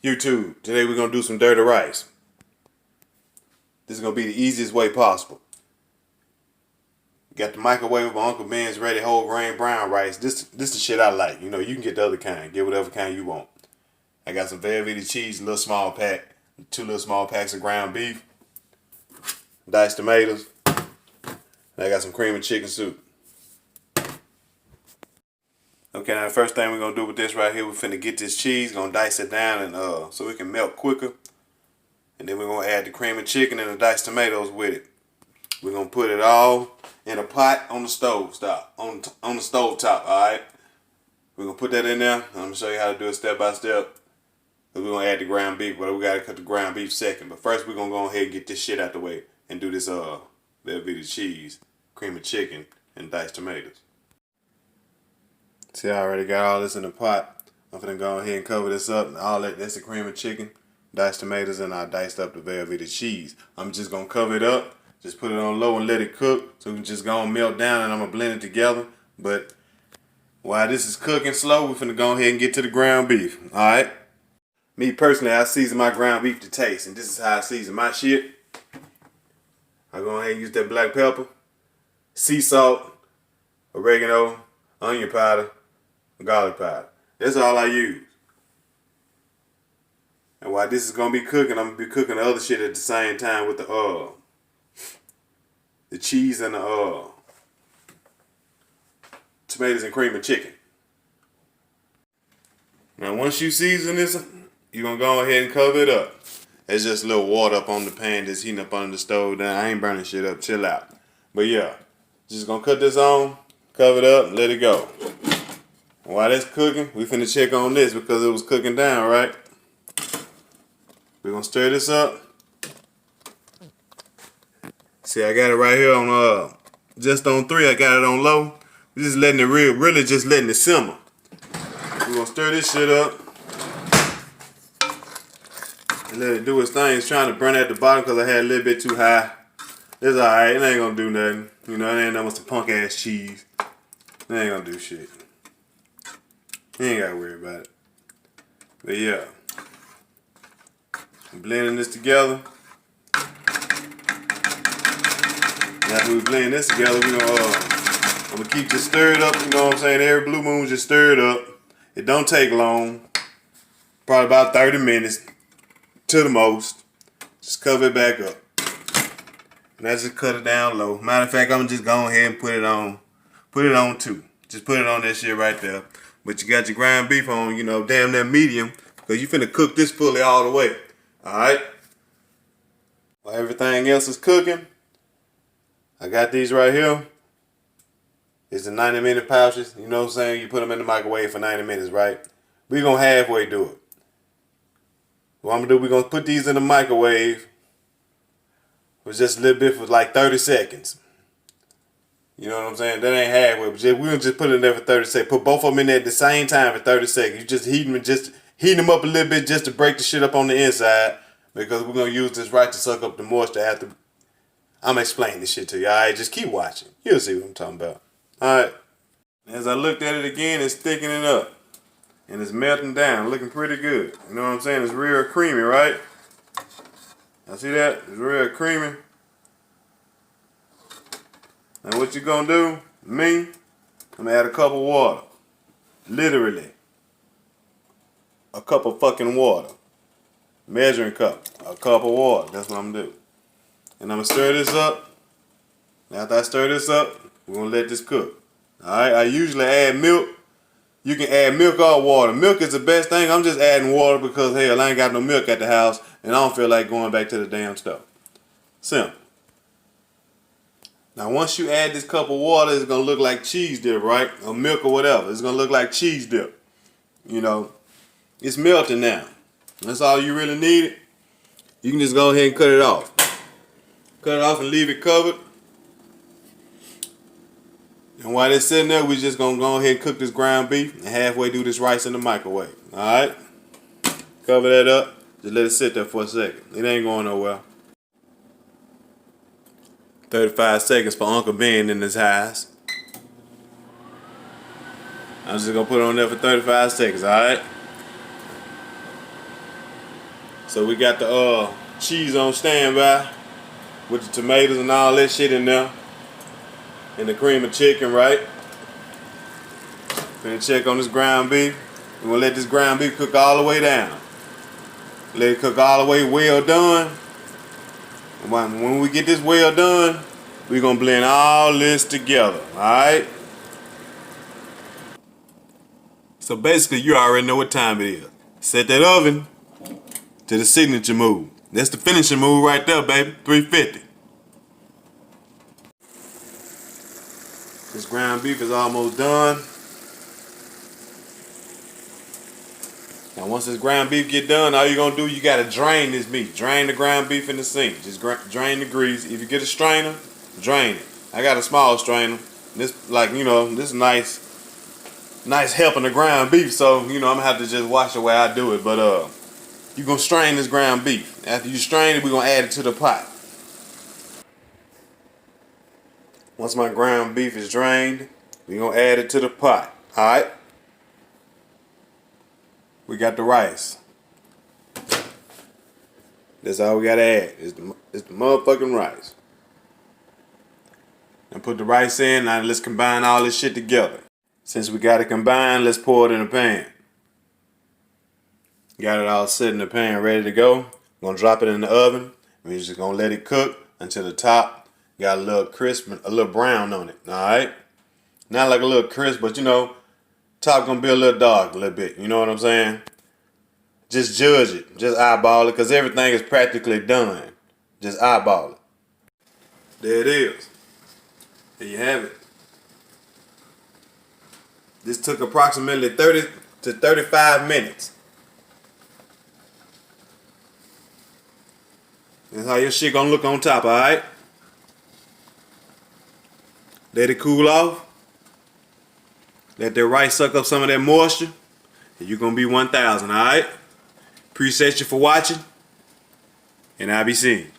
YouTube, today we're going to do some dirty rice. This is going to be the easiest way possible. Got the microwave with Uncle Ben's ready whole grain brown rice. This the shit I like. You know, you can get the other kind. Get whatever kind you want. I got some velvety cheese, a little small pack, 2 little small packs of ground beef, diced tomatoes, and I got some cream and chicken soup. Okay, now the first thing we're going to do with this right here, we're finna get this cheese, gonna dice it down and so it can melt quicker. And then we're gonna add the cream and chicken and the diced tomatoes with it. We're gonna put it all in a pot on the stove on the stove top, alright? We're gonna put that in there. I'm gonna show you how to do it step by step. We're gonna add the ground beef, but we gotta cut the ground beef second. But first we're gonna go ahead and get this shit out the way and do this velvety cheese, cream and chicken, and diced tomatoes. See, I already got all this in the pot. I'm finna go ahead and cover this up. All that's the cream and chicken, diced tomatoes, and I diced up the velvety cheese. I'm just gonna cover it up, just put it on low and let it cook so it can just go and melt down, and I'm gonna blend it together. But while this is cooking slow, we're finna go ahead and get to the ground beef, alright? Me personally, I season my ground beef to taste, and this is how I season my shit. I go ahead and use that black pepper, sea salt, oregano, onion powder, garlic powder. That's all I use. And while this is gonna be cooking, I'm gonna be cooking the other shit at the same time with the cheese and the tomatoes and cream and chicken. Now once you season this, you're gonna go ahead and cover it up. There's just a little water up on the pan that's heating up under the stove. Now I ain't burning shit up, chill out. But yeah, just gonna cut this on, cover it up, and let it go. While that's cooking, we finna check on this because it was cooking down, right? We're gonna stir this up. See, I got it right here on just on 3. I got it on low. We're just letting it really just letting it simmer. We're gonna stir this shit up and let it do its thing. It's trying to burn at the bottom because I had a little bit too high. It's alright, it ain't gonna do nothing. You know, it ain't nothing but some punk ass cheese. It ain't gonna do shit. You ain't gotta worry about it. But yeah. I'm blending this together. After we blend this together, I'm gonna keep this stirred up, you know what I'm saying? Every blue moon just stirred up. It don't take long. Probably about 30 minutes to the most. Just cover it back up. And that's just cut it down low. Matter of fact, I'm gonna just go ahead and put it on 2. Just put it on that shit right there. But you got your ground beef on, you know, damn near medium, because you finna cook this fully all the way. Alright? While everything else is cooking, I got these right here. It's the 90-minute pouches. You know what I'm saying? You put them in the microwave for 90 minutes, right? We're gonna halfway do it. What I'm gonna do, we're gonna put these in the microwave for just a little bit for like 30 seconds. You know what I'm saying? That ain't halfway. But we're gonna just put it in there for 30 seconds. Put both of them in there at the same time for 30 seconds. You just heating them up a little bit just to break the shit up on the inside, because we're gonna use this right to suck up the moisture after. I'm explaining this shit to you. Alright, just keep watching. You'll see what I'm talking about. Alright. As I looked at it again, it's thickening up. And it's melting down, looking pretty good. You know what I'm saying? It's real creamy, right? I see that? It's real creamy. Now what you gonna do? I'm gonna add a cup of water. Literally. A cup of fucking water. Measuring cup. A cup of water. That's what I'm gonna do. And I'm gonna stir this up. After I stir this up, we're gonna let this cook. Alright, I usually add milk. You can add milk or water. Milk is the best thing. I'm just adding water because, hell, I ain't got no milk at the house and I don't feel like going back to the damn stove. Simple. Now, once you add this cup of water, it's going to look like cheese dip, right? Or milk or whatever. It's going to look like cheese dip. You know, it's melting now. That's all you really need. You can just go ahead and cut it off. Cut it off and leave it covered. And while it's sitting there, we're just going to go ahead and cook this ground beef and halfway do this rice in the microwave. Alright? Cover that up. Just let it sit there for a second. It ain't going nowhere. 35 seconds for Uncle Ben in his house. I'm just going to put it on there for 35 seconds, alright? So we got the cheese on standby with the tomatoes and all that shit in there. And the cream of chicken, right? Gonna check on this ground beef. We're gonna let this ground beef cook all the way down. Let it cook all the way well done. And when we get this well done, we're gonna blend all this together, alright? So basically, you already know what time it is. Set that oven to the signature move. That's the finishing move right there, baby. 350. This ground beef is almost done. Now once this ground beef get done, all you're gonna do, you gotta drain this meat. Drain the ground beef in the sink. Just drain the grease. If you get a strainer, drain it. I got a small strainer. This, like, you know, this nice helping the ground beef. So, you know, I'm gonna have to just watch the way I do it. But you're gonna strain this ground beef. After you strain it, we're gonna add it to the pot. Once my ground beef is drained, we're gonna add it to the pot. Alright? We got the rice. That's all we gotta add. It's the motherfucking rice. And put the rice in. Now let's combine all this shit together. Since we got it combined, let's pour it in a pan. Got it all set in the pan, ready to go. We're gonna drop it in the oven. We're just gonna let it cook until the top got a little crisp, a little brown on it. Alright? Not like a little crisp, but you know, top gonna be a little dark a little bit. You know what I'm saying? Just judge it. Just eyeball it, because everything is practically done. Just eyeball it. There it is. There you have it. This took approximately 30 to 35 minutes. That's how your shit gonna look on top, alright? Let it cool off. Let that rice suck up some of that moisture. And you're gonna be 1,000, alright? Appreciate you for watching. And I'll be seeing you.